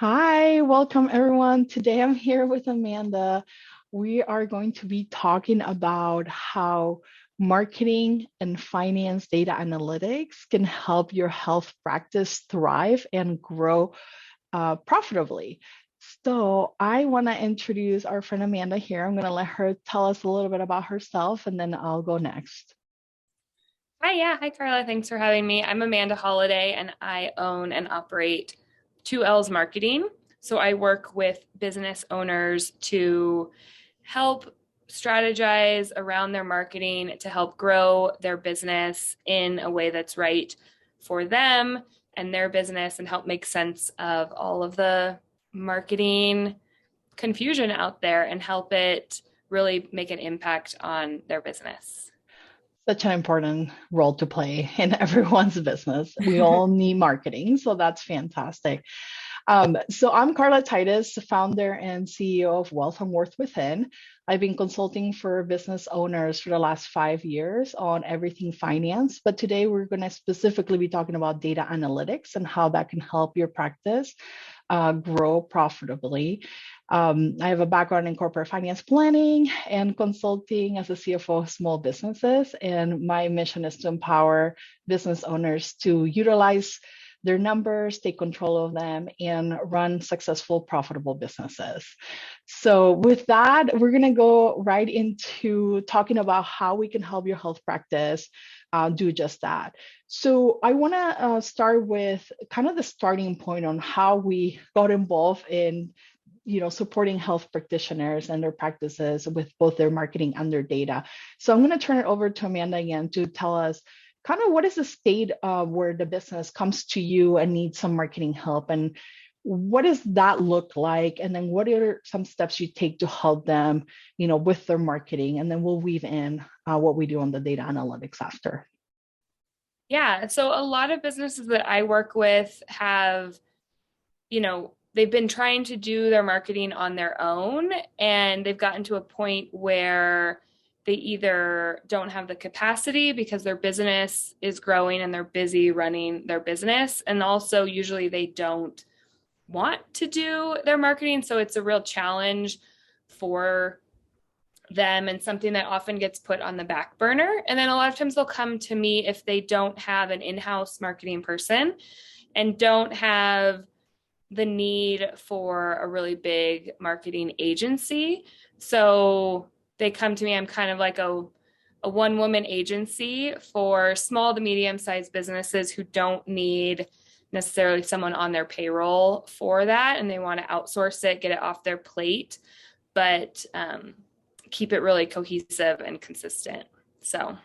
Hi, welcome everyone. Today I'm here with Amanda. We are going to be talking about how marketing and finance data analytics can help your health practice thrive and grow profitably. So, I want to introduce our friend Amanda here. I'm going to let her tell us a little bit about herself and then I'll go next. Hi, yeah. Hi, Carla. Thanks for having me. I'm Amanda Holiday and I own and operate 2L's Marketing. So I work with business owners to help strategize around their marketing to help grow their business in a way that's right for them and their business and help make sense of all of the marketing confusion out there and help it really make an impact on their business. Such an important role to play in everyone's business. We all need marketing, so that's fantastic. So I'm Carla Titus, founder and CEO of Wealth and Worth Within. I've been consulting for business owners for the last 5 years on everything finance, but today we're going to specifically be talking about data analytics and how that can help your practice grow profitably. I have a background in corporate finance planning and consulting as a CFO of small businesses, and my mission is to empower business owners to utilize their numbers, take control of them, and run successful, profitable businesses. So, with that, we're going to go right into talking about how we can help your health practice do just that. So, I want to start with kind of the starting point on how we got involved in supporting health practitioners and their practices with both their marketing and their data. So I'm going to turn it over to Amanda again to tell us kind of what is the state where the business comes to you and needs some marketing help, and what does that look like, and then what are some steps you take to help them with their marketing, and then we'll weave in what we do on the data analytics after. Yeah, so a lot of businesses that I work with have, they've been trying to do their marketing on their own and they've gotten to a point where they either don't have the capacity because their business is growing and they're busy running their business. And also, usually, they don't want to do their marketing. So it's a real challenge for them and something that often gets put on the back burner. And then a lot of times they'll come to me if they don't have an in house marketing person and don't have the need for a really big marketing agency. So they come to me. I'm kind of like a one woman agency for small to medium sized businesses who don't need necessarily someone on their payroll for that. And they want to outsource it, get it off their plate, but keep it really cohesive and consistent. So,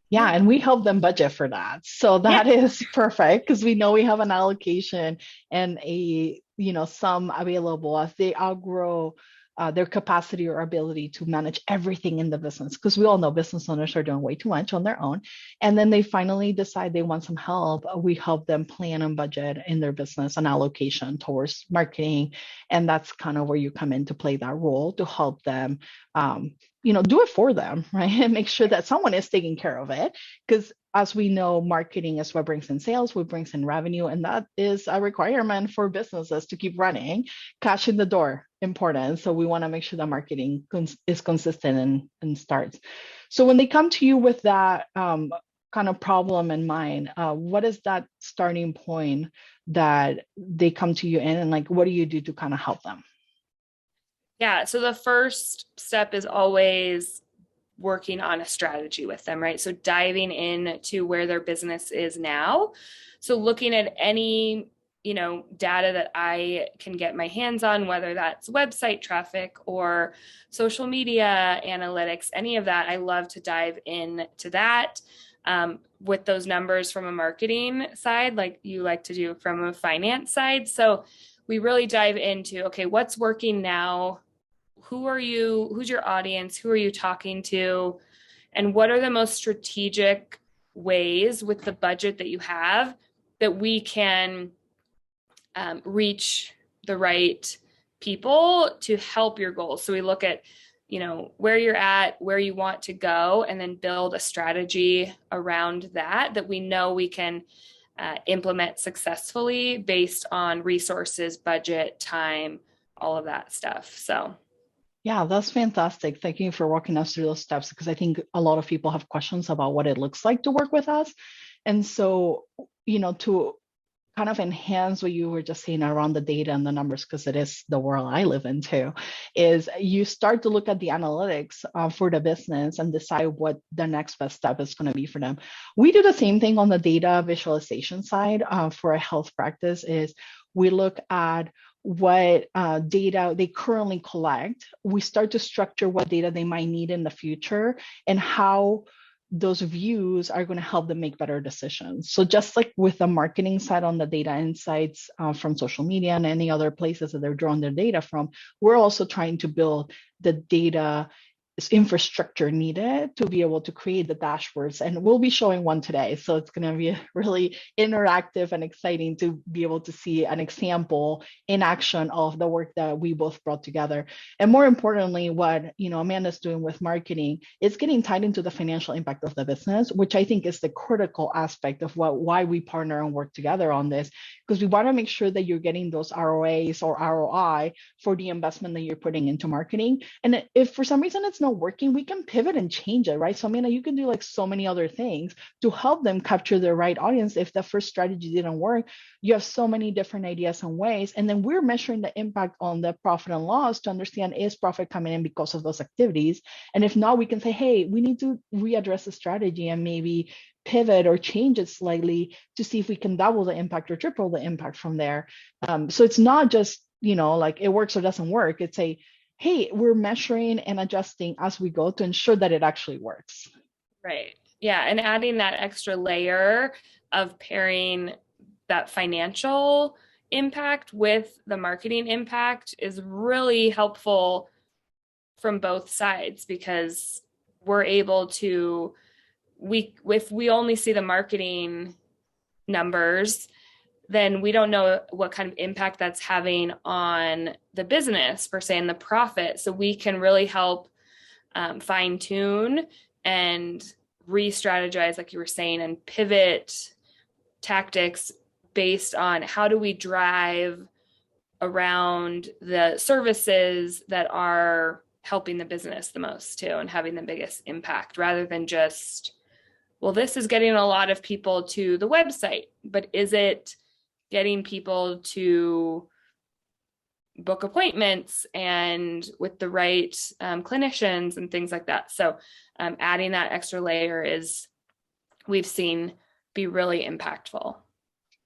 Yeah, yeah. and we help them budget for that. So Yeah. that is perfect because we know we have an allocation and a, sum available as they outgrow their capacity or ability to manage everything in the business. Because we all know business owners are doing way too much on their own. And then they finally decide they want some help. We help them plan and budget in their business an allocation towards marketing. And that's kind of where you come in to play that role to help them do it for them, right? And make sure that someone is taking care of it. Because as we know, marketing is what brings in sales, what brings in revenue, and that is a requirement for businesses to keep running. Cash in the door, important. So we want to make sure that marketing is consistent and starts. So when they come to you with that kind of problem in mind, what is that starting point that they come to you in, and like, what do you do to kind of help them? Yeah. So the first step is always working on a strategy with them, right? So diving into where their business is now. So looking at any, data that I can get my hands on, whether that's website traffic or social media analytics, any of that, I love to dive into that. With those numbers from a marketing side, like you like to do from a finance side. So we really dive into, okay, what's working now? Who's your audience? Who are you talking to? And what are the most strategic ways with the budget that you have that we can reach the right people to help your goals? So we look at, where you're at, where you want to go, and then build a strategy around that we know we can implement successfully based on resources, budget, time, all of that stuff. So Yeah, that's fantastic. Thank you for walking us through those steps because I think a lot of people have questions about what it looks like to work with us. And so, to kind of enhance what you were just saying around the data and the numbers, because it is the world I live in too, is you start to look at the analytics for the business and decide what the next best step is going to be for them. We do the same thing on the data visualization side for a health practice is we look at what data they currently collect. We start to structure what data they might need in the future and how those views are going to help them make better decisions. So just like with the marketing side on the data insights from social media and any other places that they're drawing their data from, we're also trying to build the data infrastructure needed to be able to create the dashboards. And we'll be showing one today. So it's going to be really interactive and exciting to be able to see an example in action of the work that we both brought together. And more importantly, what Amanda's doing with marketing is getting tied into the financial impact of the business, which I think is the critical aspect of why we partner and work together on this, because we want to make sure that you're getting those ROAs or ROI for the investment that you're putting into marketing. And if for some reason it's not working, we can pivot and change it, right? So you can do like so many other things to help them capture the right audience. If the first strategy didn't work, you have so many different ideas and ways. And then we're measuring the impact on the profit and loss to understand, is profit coming in because of those activities? And if not, we can say, hey, we need to readdress the strategy and maybe pivot or change it slightly to see if we can double the impact or triple the impact from there. So it's not just, like it works or doesn't work. It's hey, we're measuring and adjusting as we go to ensure that it actually works. Right. Yeah. And adding that extra layer of pairing that financial impact with the marketing impact is really helpful from both sides, because we're able to, if we only see the marketing numbers, then we don't know what kind of impact that's having on the business per se and the profit. So we can really help fine tune and re-strategize, like you were saying, and pivot tactics based on how do we drive around the services that are helping the business the most too and having the biggest impact, rather than just, well, this is getting a lot of people to the website, but is it getting people to book appointments and with the right clinicians and things like that? So adding that extra layer is, we've seen, be really impactful.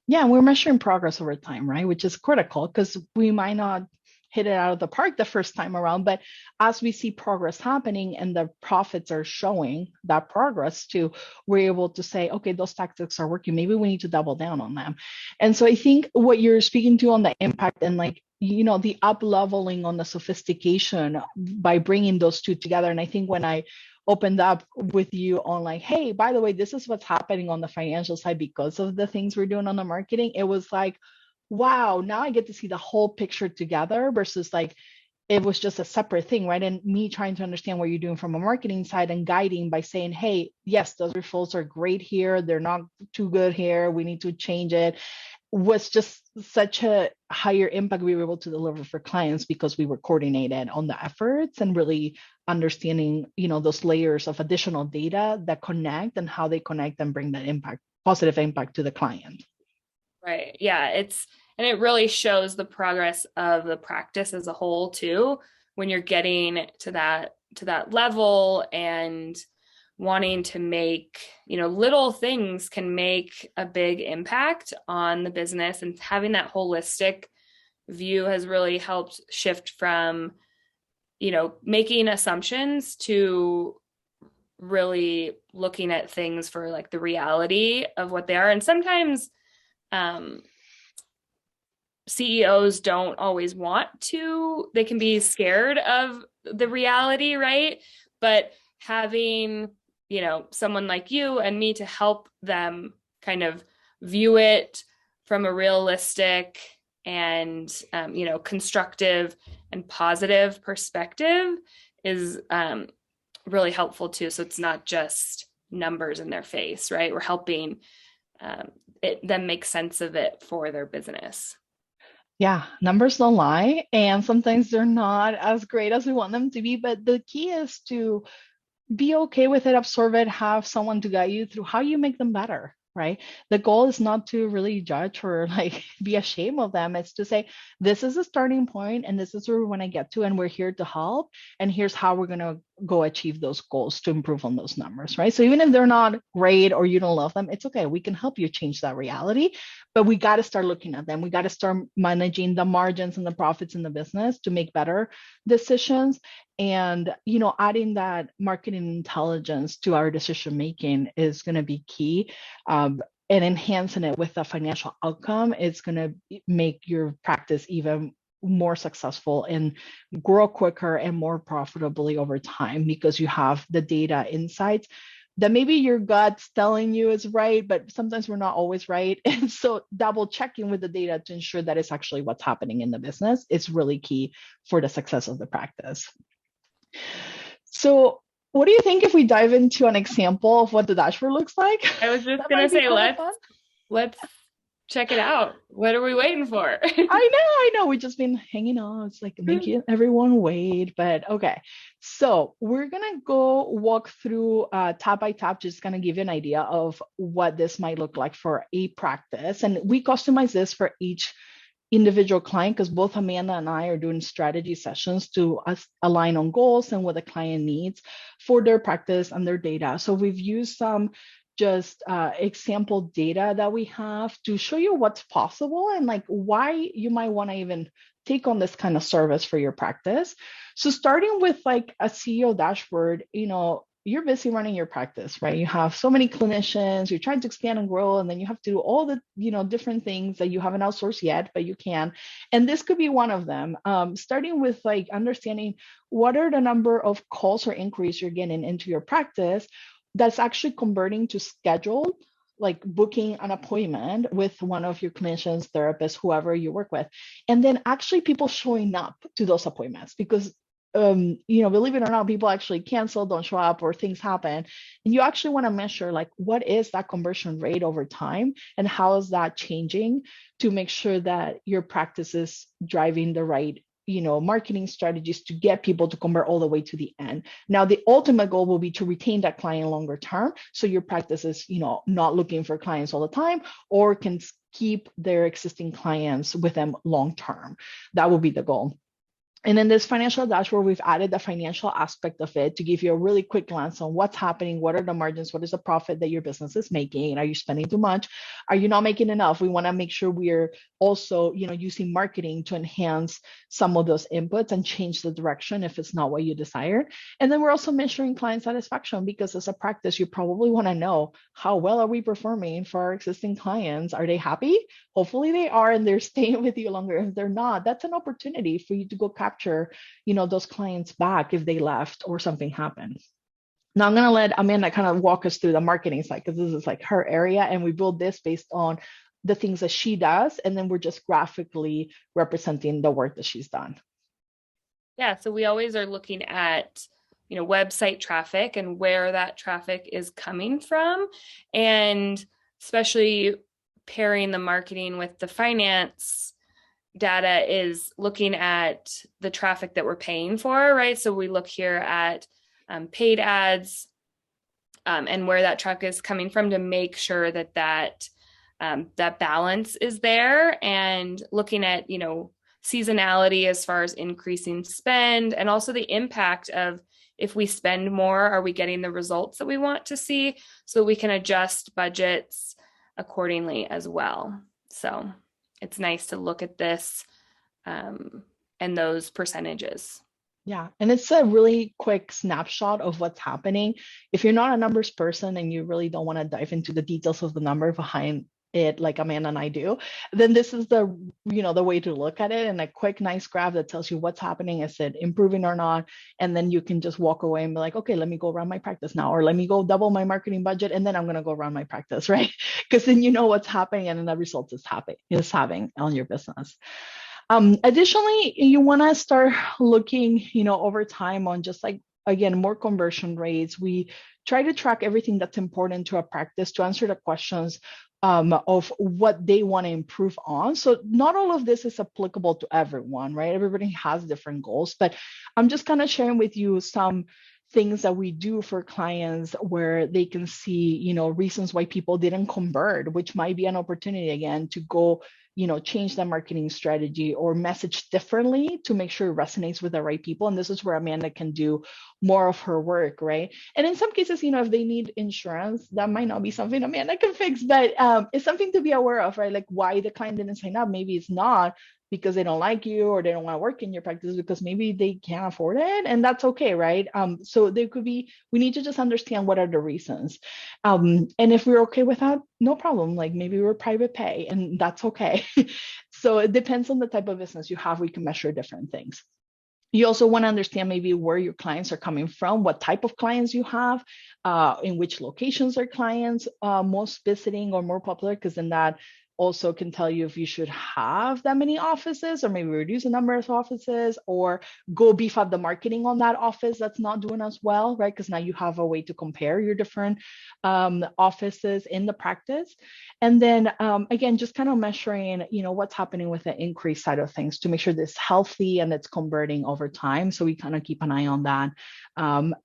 Yeah, we're measuring progress over time, right? Which is critical because we might not hit it out of the park the first time around, but as we see progress happening and the profits are showing that progress too, we're able to say, okay, those tactics are working. Maybe we need to double down on them. And so I think what you're speaking to on the impact and the up leveling on the sophistication by bringing those two together. And I think when I opened up with you on like, hey, by the way, this is what's happening on the financial side because of the things we're doing on the marketing, it was like, wow, now I get to see the whole picture together versus like it was just a separate thing, right? And me trying to understand what you're doing from a marketing side and guiding by saying, hey, yes, those results are great here. They're not too good here. We need to change it. Was just such a higher impact we were able to deliver for clients because we were coordinated on the efforts and really understanding, those layers of additional data that connect and how they connect and bring that impact, positive impact to the client. Right. Yeah. And it really shows the progress of the practice as a whole too, when you're getting to that level and wanting to make, little things can make a big impact on the business, and having that holistic view has really helped shift from, making assumptions to really looking at things for like the reality of what they are. And sometimes CEOs don't always want to, they can be scared of the reality, right? But having, someone like you and me to help them kind of view it from a realistic and, constructive and positive perspective is really helpful too. So it's not just numbers in their face, right? We're helping it then makes sense of it for their business. Yeah, numbers don't lie, and sometimes they're not as great as we want them to be. But the key is to be okay with it, absorb it, have someone to guide you through how you make them better, right? The goal is not to really judge or like be ashamed of them. It's to say, this is a starting point and this is where we want to get to, and we're here to help. And here's how we're going to go achieve those goals to improve on those numbers, right? So even if they're not great or you don't love them, it's okay. We can help you change that reality, but we got to start looking at them. We got to start managing the margins and the profits in the business to make better decisions. And adding that marketing intelligence to our decision making is going to be key. And enhancing it with the financial outcome is going to make your practice even more successful and grow quicker and more profitably over time, because you have the data insights that maybe your gut's telling you is right, but sometimes we're not always right. And so double checking with the data to ensure that it's actually what's happening in the business is really key for the success of the practice. So what do you think if we dive into an example of what the dashboard looks like? I was just going to say, let's check it out. What are we waiting for? I know. We've just been hanging on. It's like making everyone wait, but okay. So we're going to go walk through tab by tab, just going to give you an idea of what this might look like for a practice. And we customize this for each individual client, because both Amanda and I are doing strategy sessions to align on goals and what the client needs for their practice and their data. So we've used some just example data that we have to show you what's possible and like why you might want to even take on this kind of service for your practice. So starting with like a CEO dashboard, you're busy running your practice, right? You have so many clinicians, you're trying to expand and grow, and then you have to do all the, different things that you haven't outsourced yet, but you can. And this could be one of them. Starting with like understanding what are the number of calls or inquiries you're getting into your practice that's actually converting to scheduled, like booking an appointment with one of your clinicians, therapists, whoever you work with. And then actually people showing up to those appointments, because believe it or not, people actually cancel, don't show up, or things happen. And you actually want to measure like what is that conversion rate over time and how is that changing to make sure that your practice is driving the right marketing strategies to get people to convert all the way to the end. Now, the ultimate goal will be to retain that client longer term. So your practice is, not looking for clients all the time, or can keep their existing clients with them long term. That will be the goal. And in this financial dashboard, we've added the financial aspect of it to give you a really quick glance on what's happening, what are the margins, what is the profit that your business is making, are you spending too much, are you not making enough? We want to make sure we're also, using marketing to enhance some of those inputs and change the direction if it's not what you desire. And then we're also measuring client satisfaction, because as a practice, you probably want to know how well are we performing for our existing clients. Are they happy? Hopefully they are, and they're staying with you longer. If they're not, that's an opportunity for you to go capture, those clients back if they left or something happened. Now I'm going to let Amanda kind of walk us through the marketing side, because this is like her area, and we build this based on the things that she does, and then we're just graphically representing the work that she's done. Yeah, so we always are looking at website traffic and where that traffic is coming from, and especially pairing the marketing with the finance data is looking at the traffic that we're paying for, right? So we look here at paid ads and where that traffic is coming from to make sure that balance is there, and looking at, seasonality as far as increasing spend, and also the impact of if we spend more, are we getting the results that we want to see, so we can adjust budgets accordingly as well. So it's nice to look at this and those percentages. Yeah, and it's a really quick snapshot of what's happening. If you're not a numbers person and you really don't want to dive into the details of the number behind it like Amanda and I do, then this is the way to look at it, and a quick nice graph that tells you what's happening, is it improving or not, and then you can just walk away and be like, okay, let me go run my practice now, or let me go double my marketing budget and then I'm going to go run my practice, right? Because then you know what's happening and the results is having on your business. Additionally, you want to start looking, over time on just like, again, more conversion rates. We try to track everything that's important to a practice to answer the questions. of what they want to improve on. So not all of this is applicable to everyone, right? Everybody has different goals, but I'm just kind of sharing with you some things that we do for clients where they can see, reasons why people didn't convert, which might be an opportunity again to go, change the marketing strategy or message differently to make sure it resonates with the right people. And this is where Amanda can do more of her work, right? And in some cases, if they need insurance, that might not be something Amanda can fix, but it's something to be aware of, right? Like why the client didn't sign up. Maybe it's not because they don't like you or they don't want to work in your practice, because maybe they can't afford it, and that's okay, right? So there could be, we need to just understand what are the reasons. And if we're okay with that, no problem. Like maybe we're private pay and that's okay. So it depends on the type of business you have. We can measure different things. You also want to understand maybe where your clients are coming from, what type of clients you have, in which locations are clients most visiting or more popular, because then that also can tell you if you should have that many offices or maybe reduce the number of offices or go beef up the marketing on that office that's not doing as well, right? Because now you have a way to compare your different offices in the practice. And then again, just kind of measuring, what's happening with the increase side of things to make sure this healthy and it's converting over time. So we kind of keep an eye on that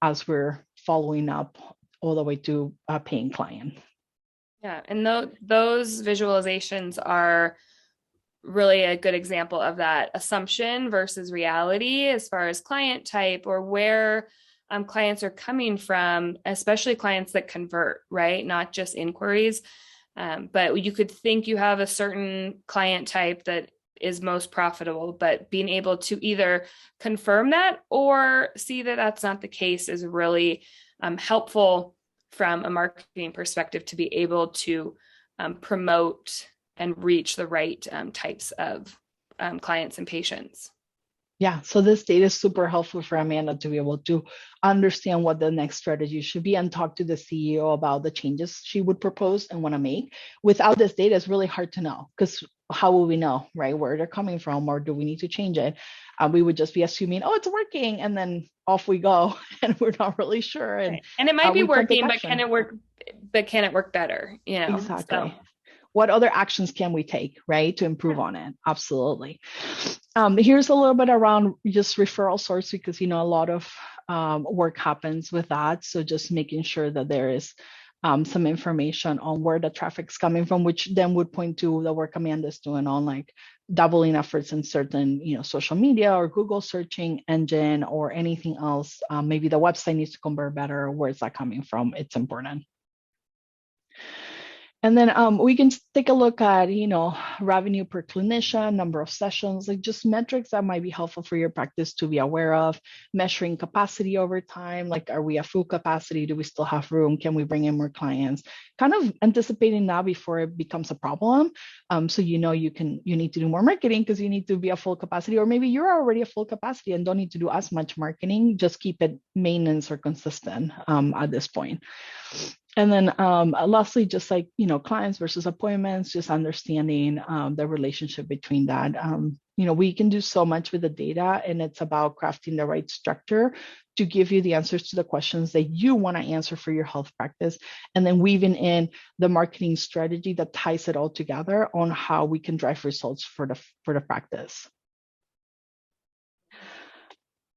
as we're following up all the way to a paying client. Yeah, and those visualizations are really a good example of that assumption versus reality as far as client type or where clients are coming from, especially clients that convert, right? Not just inquiries. But you could think you have a certain client type that is most profitable, but being able to either confirm that or see that that's not the case is really helpful from a marketing perspective to be able to promote and reach the right types of clients and patients. Yeah, so this data is super helpful for Amanda to be able to understand what the next strategy should be and talk to the CEO about the changes she would propose and want to make. Without this data, it's really hard to know, because how will we know, right, where they're coming from, or do we need to change it? We would just be assuming, oh, it's working, and then off we go, and we're not really sure. And, right. And it might be working, but can it work? But can it work better? Exactly. So. What other actions can we take, right, to improve on it? Absolutely. Here's a little bit around just referral source, because a lot of work happens with that. So just making sure that there is some information on where the traffic's coming from, which then would point to the work Amanda's doing on like doubling efforts in certain, social media or Google searching engine or anything else. Maybe the website needs to convert better. Where's that coming from? It's important. And then we can take a look at, revenue per clinician, number of sessions, like just metrics that might be helpful for your practice to be aware of. Measuring capacity over time, like are we at full capacity? Do we still have room? Can we bring in more clients? Kind of anticipating that before it becomes a problem. So you need to do more marketing because you need to be at full capacity, or maybe you're already at full capacity and don't need to do as much marketing. Just keep it maintenance or consistent at this point. And then lastly, just like, clients versus appointments, just understanding the relationship between that. We can do so much with the data, and it's about crafting the right structure to give you the answers to the questions that you want to answer for your health practice, and then weaving in the marketing strategy that ties it all together on how we can drive results for the practice.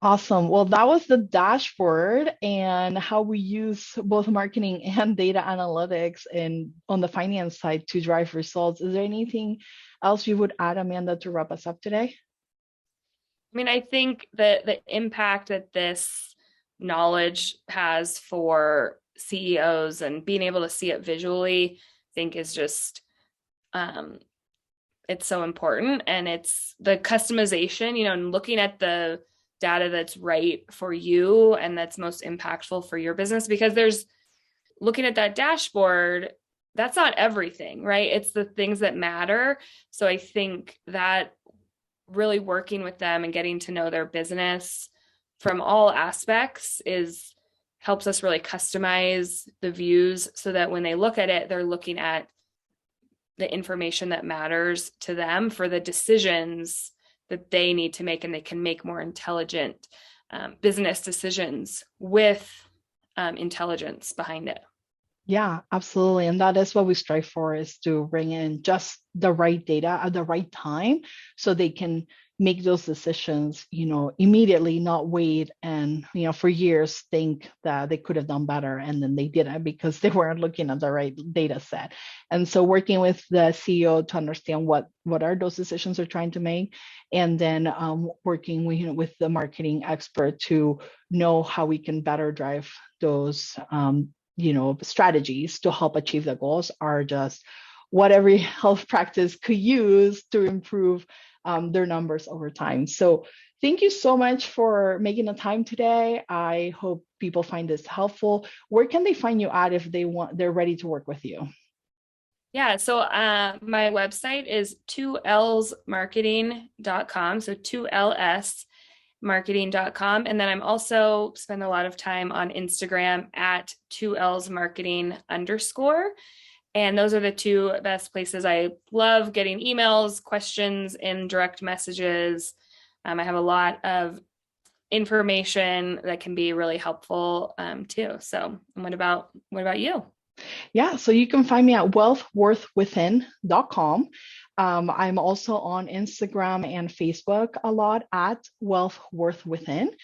Awesome. Well, that was the dashboard and how we use both marketing and data analytics and on the finance side to drive results. Is there anything else you would add, Amanda, to wrap us up today? I mean, I think that the impact that this knowledge has for CEOs and being able to see it visually, I think is just, it's so important. And it's the customization, and looking at the data that's right for you and that's most impactful for your business, because there's looking at that dashboard, that's not everything, right? It's the things that matter. So I think that really working with them and getting to know their business from all aspects helps us really customize the views so that when they look at it, they're looking at the information that matters to them for the decisions that they need to make, and they can make more intelligent business decisions with intelligence behind it. Yeah, absolutely. And that is what we strive for, is to bring in just the right data at the right time so they can make those decisions, immediately, not wait and, for years think that they could have done better and then they didn't because they weren't looking at the right data set. And so working with the CEO to understand what are those decisions they're trying to make, and then working with the marketing expert to know how we can better drive those strategies to help achieve the goals, are just what every health practice could use to improve their numbers over time. So thank you so much for making the time today. I hope people find this helpful. Where can they find you at if they're ready to work with you? Yeah, so my website is 2lsmarketing.com. So 2ls marketing.com. And then I'm also spend a lot of time on Instagram at 2lsmarketing_. And those are the two best places. I love getting emails, questions, and direct messages. I have a lot of information that can be really helpful too. So, what about you? Yeah, so you can find me at wealthworthwithin.com. I'm also on Instagram and Facebook a lot at Wealth Worth Within.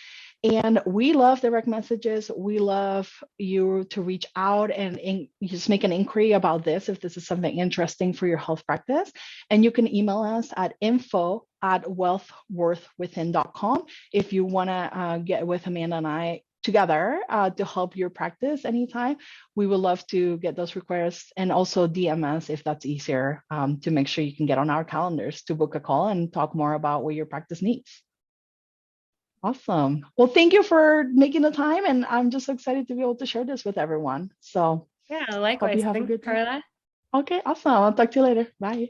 And we love direct messages. We love you to reach out and just make an inquiry about this if this is something interesting for your health practice. And you can email us at info@wealthworthwithin.com if you want to get with Amanda and I together to help your practice anytime. We would love to get those requests, and also DMS if that's easier, to make sure you can get on our calendars to book a call and talk more about what your practice needs. Awesome. Well, thank you for making the time, and I'm just excited to be able to share this with everyone. So Yeah, hope you likewise. have a Thanks, good day. Carla. Okay, awesome. I'll talk to you later. Bye.